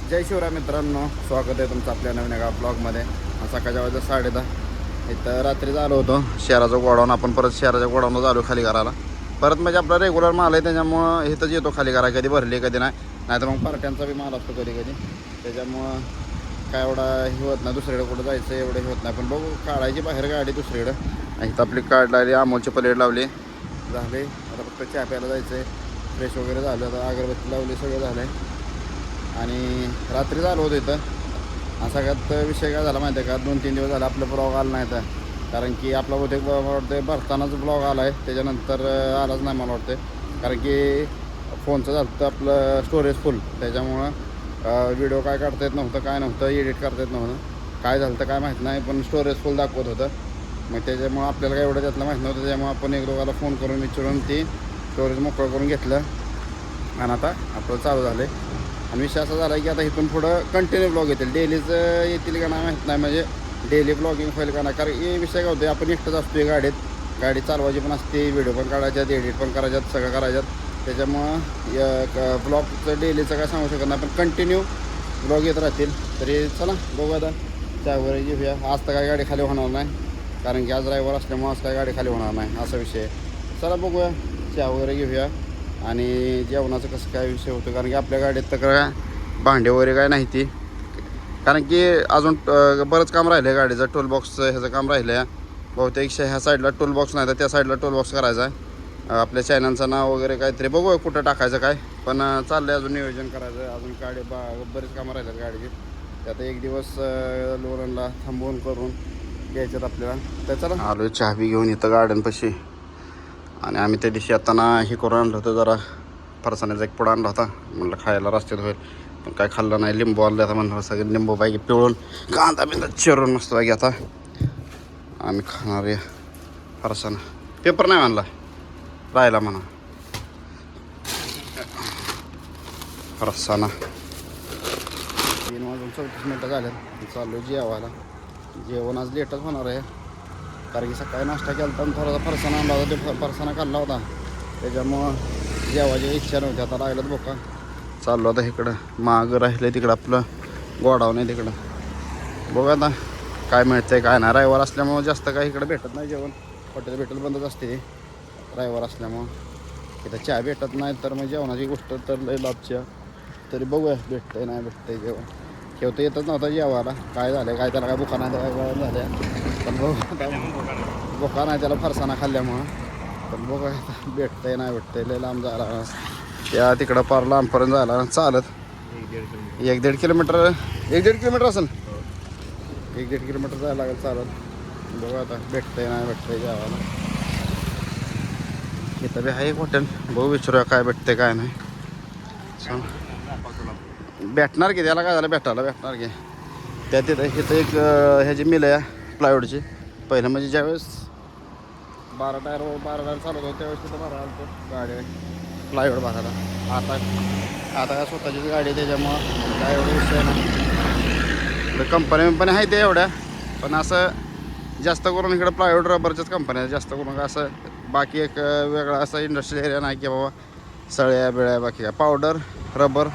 जय शिवराय मित्रांनो, स्वागत आहे तुमचं आपल्या नवीन एका ब्लॉगमध्ये. सकाळच्या वाजता 10:30 इथं रात्री झालो होतो शहराचं गोडाऊन. आपण परत शहराच्या गोडाऊनला झालो खाली करायला. परत म्हणजे आपला रेग्युलर माल आहे त्याच्यामुळं इथंच येतो खाली करा. कधी भरली कधी नाही तर मग पार्ट्यांचा बी माल असतो कधी कधी. त्याच्यामुळं काय एवढा हे होत नाही, दुसरीकडे कुठं जायचं एवढं हे होत नाही. पण बघू काढायची बाहेर गाडी दुसरीकडं. इथं आपली कार्ड लावली, अमोलची प्लेट लावली, झाले. आता फक्त चहा प्यायला जायचं आहे. फ्रेश वगैरे झालं, आता अगरबत्ती लावली, सगळं झालं आहे. आणि रात्री झालं होतं इथं. हा सगळ्यात विषय काय झाला माहिती आहे का, 2-3 दिवस झाले आपलं ब्लॉग आला नाही तर. कारण की आपला बहुतेक मला वाटतं भरतानाच ब्लॉग आला आहे, त्याच्यानंतर आलाच नाही मला वाटतं. कारण की फोनचं झालं तर आपलं स्टोरेज फुल, त्याच्यामुळं व्हिडिओ काय काढता येत नव्हतं, काय नव्हतं, एडिट करता येत नव्हतं. काय झालं तर काय माहीत नाही, पण स्टोरेज फुल दाखवत होतं. मग त्याच्यामुळं आपल्याला काय एवढं त्यातलं माहीत नव्हतं. त्याच्यामुळे आपण एक दोघाला फोन करून विचारून ती स्टोरेज मोकळं करून घेतलं आणि आता आपलं चालू झालं आहे. आणि विषय असा झाला की आता इथून पुढं कंटिन्यू ब्लॉग येतील. डेलीच येतील का नाही माहीत नाही, म्हणजे डेली ब्लॉगिंग होईल का नाही. कारण हे विषय काय होते, आपण एकटंच असतो गाडीत, गाडी चालवायची पण असते, व्हिडिओ पण काढायच्यात, एडिट पण करायच्यात, सगळं करायच्यात. त्याच्यामुळं ब्लॉगचं डेलीचं काय सांगू शकत नाही, पण कंटिन्यू ब्लॉग येत राहतील. तरी चला बघू आता चहा वगैरे घेऊया. आज तर काय गाडी खाली होणार नाही, कारण की आज रविवार असल्यामुळं आज काय गाडी खाली होणार नाही, असा विषय आहे. चला बघूया, चहा वगैरे घेऊया आणि जेवणाचं कसं काय विषय होतो. कारण की आपल्या गाडीत तर काय भांडे वगैरे काय नाही ती. कारण की अजून बरंच काम राहिलं आहे गाडीचं. टोल बॉक्सचं ह्याचं काम राहिलं आहे बहुतेक. ह्या साईडला टोल बॉक्स नाही तर त्या साईडला टोल बॉक्स करायचा आहे. आपल्या चॅनलचं नाव वगैरे काहीतरी बघूया कुठं टाकायचं काय. पण चाललं आहे अजून नियोजन करायचं. अजून गाडी बरेच कामं राहिल्यात गाडीची. त्यात एक दिवस लोणला थांबवून करून घ्यायच्यात आपल्याला. तर चला आलो चहा बी घेऊन इथं गार्डनपाशी. आणि आम्ही त्या दिवशी येताना हे करून आणलं होतं, जरा फरसाण्याचा एक पुडा आणला होता. म्हटलं खायला रस्त्यात होईल, पण काय खाल्लं नाही. लिंबू आणलं आता म्हणलं सगळं लिंबू पाहिजे पिळून, कांदा बिंदा चिरून मस्त पाहिजे. आता आम्ही खाणार आहे फरसाणा. पेपर नाही आणला, राहिला म्हणा फरसाणा. 3:34 झाले, चालू जेवायला. जेवण आज लेटच होणार आहे, कारण की सकाळी नाश्ता केला तर थोडासा फरसाणा आणला होता, ते फरसाणा खाल्ला होता. त्याच्यामुळं जेवायची इच्छा नव्हती. आता राहिलं बोका. चाललो आता इकडं मागं राहिलं, तिकडं आपलं गोडाऊन आहे तिकडं. बघू आता काय मिळतं आहे काय नाही. रविवार असल्यामुळं जास्त काय इकडं भेटत नाही जेवण. हॉटेल बंदच असते रविवार असल्यामुळं. इथं चहा भेटत नाही तर मग जेवणाची गोष्ट तर लई लाभच्या. तरी बघूया भेटतंय नाही भेटतंय जेवण. ठेवतं येतच नव्हता जेवायला. काय झालं काय त्याला, काय बुखा नाही तर काय झाल्या. पण बघू बुखा नाही त्याला फरसाणा खाल्ल्यामुळं. पण बघा भेटतंय नाही भेटतंय. लय लांब जायला, त्या तिकडं पार लांबपर्यंत जायला चालत 1-1.5 किलोमीटर. 1-1.5 किलोमीटर असेल, 1-1.5 किलोमीटर जायला लागेल चालत. बघा आता भेटतंय नाही भेटतंय जेवायला. इथं बी आहे एक हॉटेल, बघू विचारूया काय भेटतंय काय नाही. सांग भेटणार की, त्याला काय झालं भेटणार की. त्या तिथं इथं एक ह्याची मिल आहे प्लायवूडची. पहिलं म्हणजे ज्यावेळेस 12 टायर चालत होतं त्यावेळेस तिथं भरायला आलं होतं गाडी प्लायवूड भरायला. आता काय स्वतःचीच गाडी आहे, त्याच्यामुळं काय एवढं विषय नाही. कंपनी आहे ते एवढ्या, पण असं जास्त करून इकडं प्लायवूड रबरच्याच कंपन्या आहेत जास्त करून. असं बाकी एक वेगळा असा इंडस्ट्रियल एरिया नाही की बाबा सळ्या बिळ्या. बाकी काय पावडर, रबर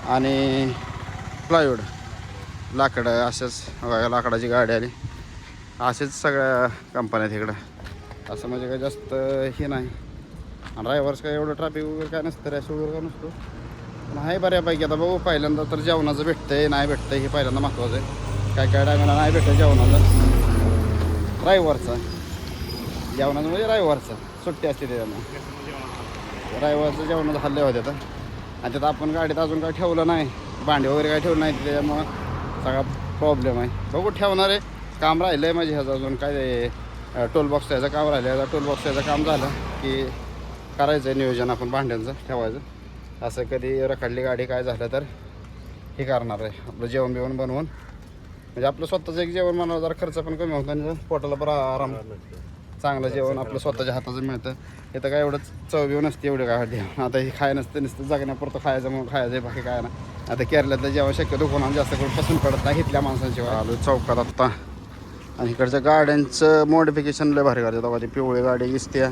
आणि प्लायवूड, लाकडं असेच. लाकडाची गाडी आली, असेच सगळ्या कंपन्या आहेत इकडं. असं म्हणजे काय जास्त हे नाही. आणि ड्रायव्हर्स काय एवढं ट्रॅफिक वगैरे काय नसतं, रॅश वगैरे काय नसतो. पण आहे बऱ्यापैकी. आता बघू पहिल्यांदा तर जेवणाचं भेटतंय नाही भेटतंय हे पहिल्यांदा महत्त्वाचं आहे. काय टायमाला नाही भेटतं जेवणाचं. ड्रायव्हरचा जेवणाचं म्हणजे ड्रायव्हरचा सुट्टी असते त्याच्यामुळे. ड्रायव्हरचं जेवणाचं हल्ले होते आता. आणि त्यात आपण गाडीत अजून काय ठेवलं नाही, भांडे वगैरे काय ठेवलं नाही, त्याच्यामुळं सगळा प्रॉब्लेम आहे. बघू ठेवणार आहे. काम राहिलं आहे म्हणजे ह्याचं अजून काय टोल बॉक्स याचं काम राहिलं आहे. टोल बॉक्स याचं काम झालं की करायचं आहे नियोजन आपण भांड्यांचं ठेवायचं. असं कधी रखडली गाडी काय झालं तर हे करणार आहे आपलं जेवण बिवण बनवून. म्हणजे आपलं स्वतःचं एक जेवण बनवायला जरा खर्च पण कमी होतं आणि पोटाला बरं आराम. चांगलं जेवण आपलं स्वतःच्या हाताचं मिळतं. इथं काय एवढंच चव बिव नसते एवढं काय. आता हे खाय नसतं नुसतं जगण्यापुरतं खायचं म्हणून खायचं आहे, बाकी काय ना. आता केरळातलं जेवण शक्यतो कोणाला जास्त करून पसंत पडत नाही इथल्या माणसांशिवाय. आलो चौकात आत्ता. आणि इकडच्या गाड्यांचं मॉडिफिकेशन लय भारी करतात. ती पिवळी गाडी दिसते,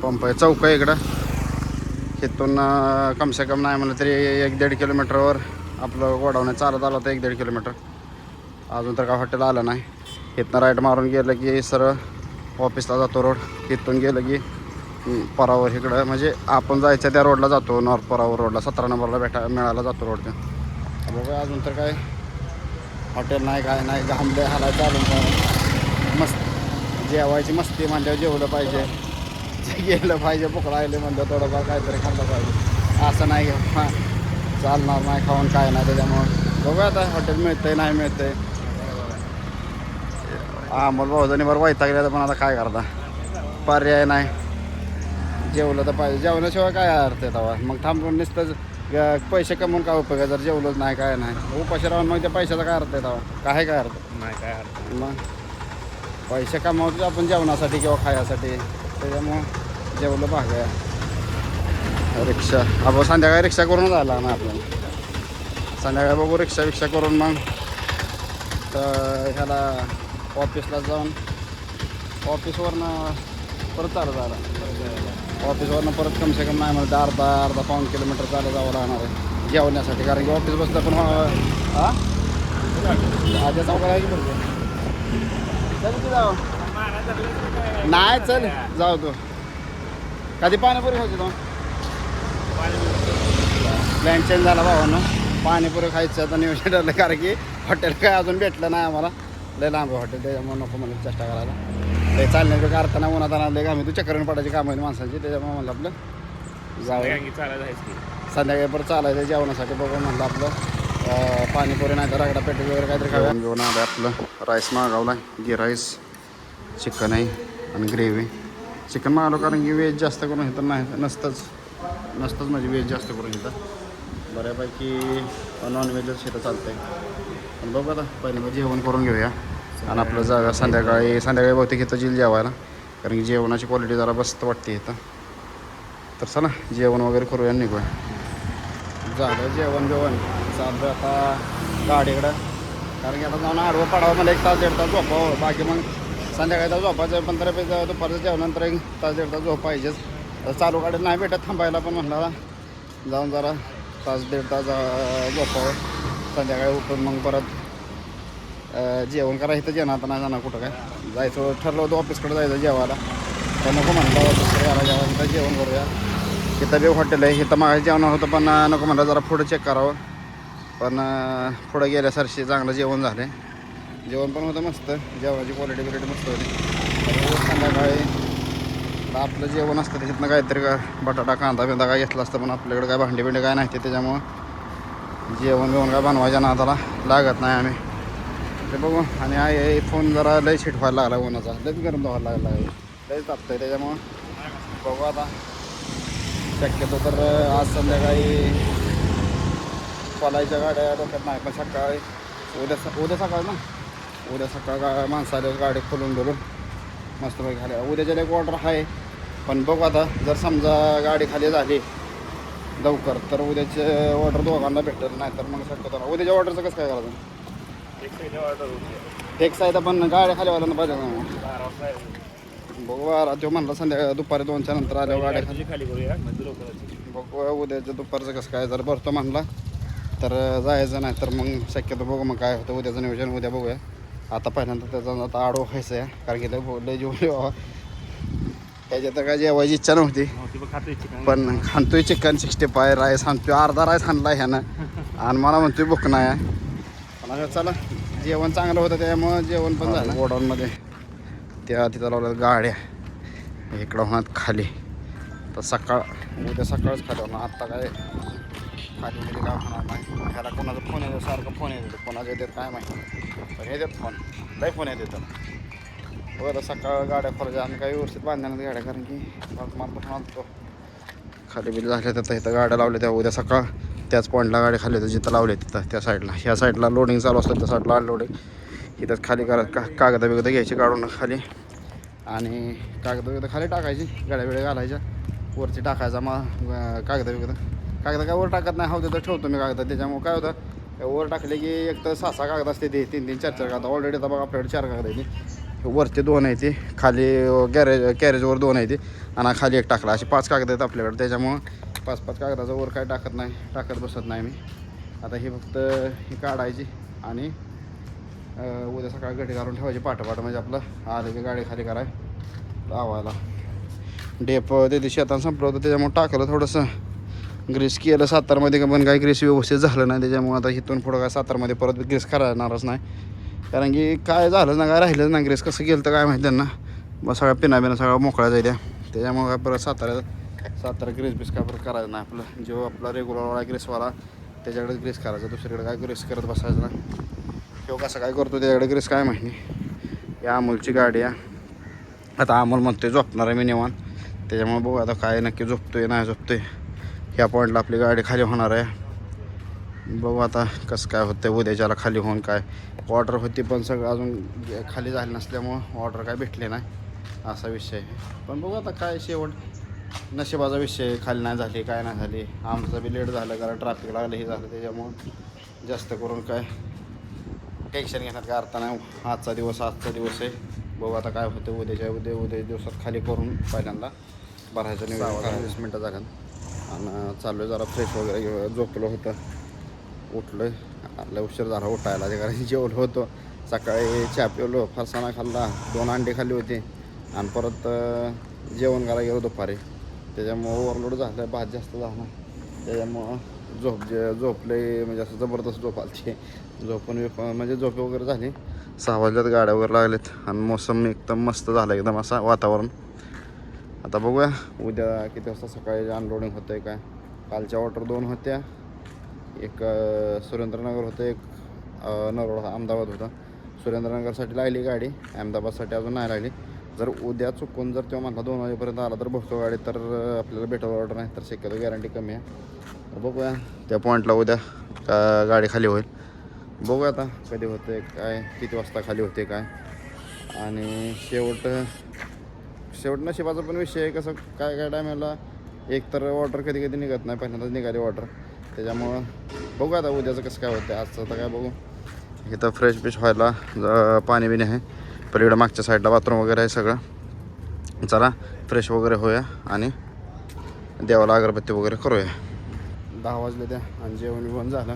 पंप आहे, चौक आहे इकडं. इथून कमसे कम नाही म्हणलं तरी 1-1.5 किलोमीटरवर आपलं गोडाऊन चालत आलं होतं 1-1.5 किलोमीटर. अजून तर काय हॉटेल आलं नाही. इथनं राईट मारून गेलं की सरळ ऑफिसला जातो रोड. तिथून गेलं की परावर इकडं म्हणजे आपण जायचं त्या रोडला जातो. नॉर्थ परावर रोडला 17 नंबरला मिळायला जातो रोड. बघा अजून तर काय हॉटेल नाही काय नाही. घामले हाला चालून मस्त जेवायची मस्ती म्हणल्यावर जेवलं पाहिजे. गेलं पाहिजे पकडायला म्हणलं थोडंफार काहीतरी खाल्लं पाहिजे. असं नाही हां चालणार नाही खाऊन काय नाही. त्याच्यामुळं बघूया आता हॉटेल मिळतंय नाही मिळतंय. मग भाऊजणी बरं वैतागले तर पण आता काय करता पर्याय नाही. जेवलं तर पाहिजे. जेवल्याशिवाय काय अर्थ आहे तेव्हा. मग थांबून नुसतंच पैसे कमवून काय उपयोग आहे जर जेवलंच नाही काय नाही. उपाशी राहून मग त्या पैशाचा काय अर्थ आहे तेव्हा. काय अर्थ नाही काय अर्थ. मग पैसे कमावतो आपण जेवणासाठी किंवा खाण्यासाठी. त्याच्यामुळं जेवलं भाग आहे. रिक्षा आपण संध्याकाळी रिक्षा करूनच आला ना आपल्याला. संध्याकाळी बघू रिक्षा करून मग तर ह्याला ऑफिसला जाऊन ऑफिसवरनं परत चालत आला. ऑफिसवरनं परत कम से कम नाही म्हणत अर्धा पाऊण किलोमीटर चालत जावं लागणार आहे जेवण्यासाठी. कारण की ऑफिस बसलं पण आधी चौकाला आहे की बरोबर चल की जाऊ. नाही चल जाऊ तू. कधी पाणीपुरी खायची तो प्लॅन चेंज झाला भावांना. पाणीपुरी खायचं आता नियोजन ठरलं. कारण की हॉटेल काय अजून भेटलं नाही आम्हाला. लय लांब आहे हॉटेल. त्याच्यामुळे नको मला चेष्टा करायला. ते चालण्याचं का अर्थ नाही. उन्हात आणले का आम्ही तू चक्करून पडायची कामं आहेत माणसांची. त्याच्यामुळे म्हणलं आपलं जाऊ संध्याकाळी परत चालायचं जेवणासाठी. बघू म्हणलं आपलं पाणीपुरी नाही तर रगडा पेटी वगैरे काहीतरी खाऊया. घेऊन आलं आपलं राईस मागवला आहे. गी राईस चिकन आहे आणि ग्रेव्ही. चिकन मागवलं कारण की व्हेज जास्त करून इथं नाही नसतंच म्हणजे व्हेज जास्त करून इथं बऱ्यापैकी नॉनव्हेजच इथं चालतं आहे. पण बघू आता पहिल्यांदा जेवण करून घेऊया आणि आपलं जागा संध्याकाळी बहुतेक इथं जेल जेवायला. कारण की जेवणाची क्वालिटी जरा मस्त वाटते इथं. तर चला जेवण वगैरे करूया निघूया. झालं जेवण चाललं आता गाडीकडं. कारण की आता जाऊन आडवं पडावं मला 1 तास 1.5 तास झोपावं. बाकी मग संध्याकाळी झोपायचं 15 दुपारचं जेवणानंतर 1 तास 1.5 तास झोप पाहिजेच. चालू गाडीत नाही भेटत थांबायला. पण म्हणला जाऊन जरा 1 तास 1.5 तास झोपावं. संध्याकाळी उठून मग परत जेवण करा. इथं जेवण आता नाही जाणार कुठं काय जायचं ठरलं होतं ऑफिसकडे जायचं जेवायला. तर नको म्हणलं ऑफिसकडे यायला जेवायला इथं जेवण करूया. इथं बी हॉटेल आहे. इथं मागे जेवणार होतं पण नको म्हणलं जरा पुढं चेक करावं. पण पुढं गेल्यासारखी चांगलं जेवण झालं. जेवण पण होतं मस्त. जेवणाची क्वालिटी मस्त होती. संध्याकाळी आपलं जेवण असतं त्याच्यातनं काहीतरी का बटाटा कांदा बिंदा काय घेतला असतं. पण आपल्याकडे काय भांडी बिंडी काय नाही ते. त्याच्यामुळं जेवण काय बनवायच्या नादाला लागत नाही आम्ही. ते बघू. आणि फोन जरा लय शिट व्हायला लागला उन्हाचा. लयच गरम व्हायला लागला आहे. लयच तापतं आहे. त्याच्यामुळं बघू आता शक्यतो तर आज संध्याकाळी कॉलायच्या गाड्या डोक्यात नाही. पण सकाळी उद्या सकाळ का माणसाला गाडी खोलून बोलून मस्तपैकी खाली उद्याच्या एक ऑर्डर आहे. पण बघू आता जर समजा गाडी खाली झाली लवकर तर उद्याचे ऑर्डर दोघांना भेटेल. नाही तर मग शक्यतो उद्याच्या ऑर्डरचं कसं काय करायचं. फिक्स आहे तर पण गाड्या खाली वाल्यांना पाहिजे. बघू तो म्हणला संध्याकाळी दुपारी 2च्या नंतर आल्यावर गाड्या खाली करूया. बघू उद्याचं दुपारचं कसं काय. जर भरतो म्हणला तर जायचं नाही तर मग शक्यतो बघू मग काय होतं उद्याचं नियोजन उद्या बघूया. आता पहिल्यांदा त्याचा आता आडो व्हायचं आहे. कारण की लय जेवले बाबा. त्याच्यात काय जेवायची इच्छा नव्हती. पण खातोय चिकन 65 राईस आणतोय. अर्धा राईस आणला ह्यानं आणि मला म्हणतोय भूक नाही. पण चला जेवण चांगलं होतं त्यामुळं जेवण पण झालं. गोडाऊनमध्ये तिथं लावलं गाड्या इकडं होणार खाली. तर उद्या सकाळच खाली होणार. आत्ता काय खाली मध्ये काय होणार नाही. ह्याला कोणाचा फोन येतो सारखं फोन येतो. कोणाचं येतात काय माहिती. पण येतात फोन लय फोन येतात. बरं सकाळ गाड्या खोलायच्या. आम्ही काही व्यवस्थित बांधण्यात गाड्या कारण की मालपट आणतो खाली बिल झाल्या. तर इथं गाड्या लावल्या त्या उद्या सकाळ त्याच पॉईंटला गाडी खाली होतं जिथं लावले तिथं त्या साईडला. ह्या साईडला लोडिंग चालू असतं त्या साईडला अनलोडिंग. इथंच खाली कागद बिगद घ्यायची काढून खाली आणि कागद बिगद खाली टाकायची. गाड्या बिड्या घालायच्या वरती टाकायचा. मग कागद काय वर टाकत नाही. हवं तर ठेवतो मी कागद. त्याच्यामुळे काय होतं वर टाकले की एक तर 6 कागद असते ते 3 4 कागद. ऑलरेडी आता बघा आपल्याकडे 4 कागद आहे ते. वरती 2 आहे ते खाली कॅरेजवर 2 आहे ते आणि खाली 1 टाकला. असे 5 कागद आहेत आपल्याकडे. त्याच्यामुळं 5 कागदाचं वर काय टाकत बसत नाही मी. आता ही फक्त ही काढायची आणि उद्या सकाळी गडी घालून ठेवायची पाठ म्हणजे आपलं आलं की गाडी खाली कराय लावायला. डेप ते दिवशी शेतानं संपलं होतं त्याच्यामुळे टाकलं थोडंसं ग्रीस केलं सातारमध्ये का पण काही ग्रीस व्यवस्थित झालं नाही त्याच्यामुळे आता इथून पुढं काय सातारमध्ये परत ग्रीस करायणारच नाही. कारण की काय झालं ना काय राहिलंच ना ग्रीस कसं गेलं तर काय माहिती त्यांना मग सगळा पिना सगळा मोकळा जाईल त्याच्यामुळे काय परत सातारा ग्रीस बीस काय परत करायचं नाही. आपलं जो आपला रेग्युलरवाला ग्रीसवाला त्याच्याकडे ग्रीस करायचं दुसरीकडे काय ग्रीस करत बसायचं ना. किंवा कसं काय करतो त्याच्याकडे ग्रीस काय माहिती. या अमोलची गाडी आहे. आता अमोल म्हणतोय झोपणार आहे मी निवांत त्याच्यामुळे बघू आता काय नक्की झोपतोय नाही झोपतोय. ह्या पॉईंटला आपली गाडी खाली होणार आहे. बघू आता कसं काय होतं उद्याच्याला खाली होऊन काय ऑर्डर होती पण सगळं अजून खाली झाली नसल्यामुळं ऑर्डर काय भेटले नाही असा विषय आहे. पण बघू आता काय शेवट नशिबाचा विषय खाली नाही झाली काय नाही झाली. आमचं बी लेट झालं कारण ट्रॅफिक लागलं हे झालं त्याच्यामुळं जास्त करून काय टेन्शन घेण्यात काय अर्थ नाही. आजचा दिवस आहे. बघू आता काय होतं उद्या दिवसात खाली करून पहिल्यांदा भरायचं नाही. 20 मिनटं झाल्यानं आणि चालू आहे जरा फ्रेश वगैरे घेऊ. झोपलं होतं उठलं लय उशीर झाला उठायला ते कारण जेवलं होतं सकाळी चहा पिवलो फरसाणा खाल्ला 2 अंडे खाल्ली होती आणि परत जेवण करायला गेलो दुपारी त्याच्यामुळं ओव्हरलोड झालं भात जास्त झाला त्याच्यामुळं झोपले म्हणजे असं जबरदस्त झोप आली. म्हणजे झोप वगैरे झाली. 6 वाजल्यात गाड्या वगैरे लागलेत आणि मोसम एकदम मस्त झालं एकदम असं वातावरण. आता बघूया उद्या किती वाजता सकाळी अनलोडिंग होतं आहे काय. कालच्या ऑर्डर 2 होत्या. एक सुरेंद्रनगर होतं एक नरोडा अहमदाबाद होता. सुरेंद्रनगरसाठी लागली गाडी अहमदाबादसाठी अजून नाही लागली. जर उद्या चुकून जर तेव्हा मला 2 वाजेपर्यंत आला तर बसतो गाडी तर आपल्याला भेटल ऑर्डर नाही तर शक्यतो गॅरंटी कमी आहे. बघूया त्या पॉईंटला उद्या गाडी खाली होईल. बघूया आता कधी होते काय किती वाजता खाली होते काय. आणि शेवट नशिबाचा पण विषय आहे. कसं काय टायमाला एक तर ऑर्डर कधी निघत नाही पहिल्यांदाच निघाली ऑर्डर त्याच्यामुळं बघू आता उद्याचं कसं काय होतं. आजचं तर काय बघू. इथं फ्रेश व्हायला पाणी बिणी आहे. पलीकडं मागच्या साईडला बाथरूम वगैरे आहे सगळं. चला फ्रेश वगैरे होऊया आणि देवाला अगरबत्ती वगैरे करूया. 10 वाजले त्या आणि जेवण झालं.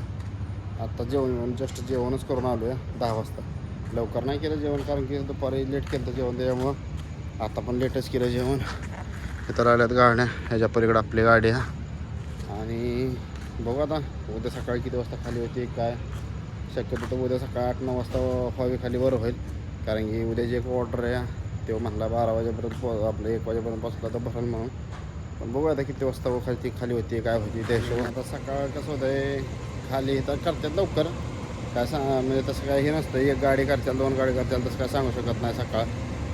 आत्ता जेवण जस्ट जेवणच करून आलो आहे 10 वाजता. लवकर नाही केलं जेवण कारण की दुपारी लेट केलं जेवण त्याच्यामुळं आता पण लेटच केलं जेवण. इथं राहिल्यात गाड्या ह्याच्या पलीकडं आपली गाडी आहे. आणि बघू आता उद्या सकाळी किती वाजता खाली होती काय. शक्यतो तर उद्या सकाळी 8-9 वाजता व्हावी खाली बरं होईल कारण की उद्याची एक ऑर्डर आहे तेव्हा म्हणला 12 वाजेपर्यंत आपलं 1 वाजेपर्यंत पोचला तर भरेल म्हणून. पण बघू आता किती वाजता खाली होती काय होती त्या हिशोबाने. आता सकाळ कसं होतं आहे खाली तर करतात लवकर काय म्हणजे तसं काय हे नसतं. एक गाडी करताल 2 गाडी करताल तसं काय सांगू शकत नाही. सकाळ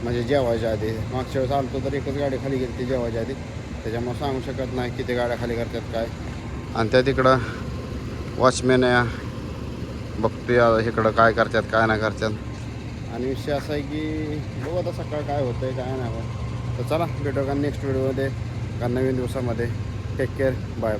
म्हणजे जेवायच्या आधी मागच्या वेळेस आलतो तर एकच गाडी खाली गेली ती जेवायच्या आधी त्याच्यामुळे सांगू शकत नाही किती गाड्या खाली करतात काय. आणि त्या तिकडं वॉचमॅन आहे बघतोय इकडं काय करतात काय नाही करतात. आणि विषय असा आहे की बघू आता सकाळ काय होतं आहे काय नाही होत. तर चला भेटू का नेक्स्ट व्हिडिओमध्ये का नवीन दिवसामध्ये. Take care bye.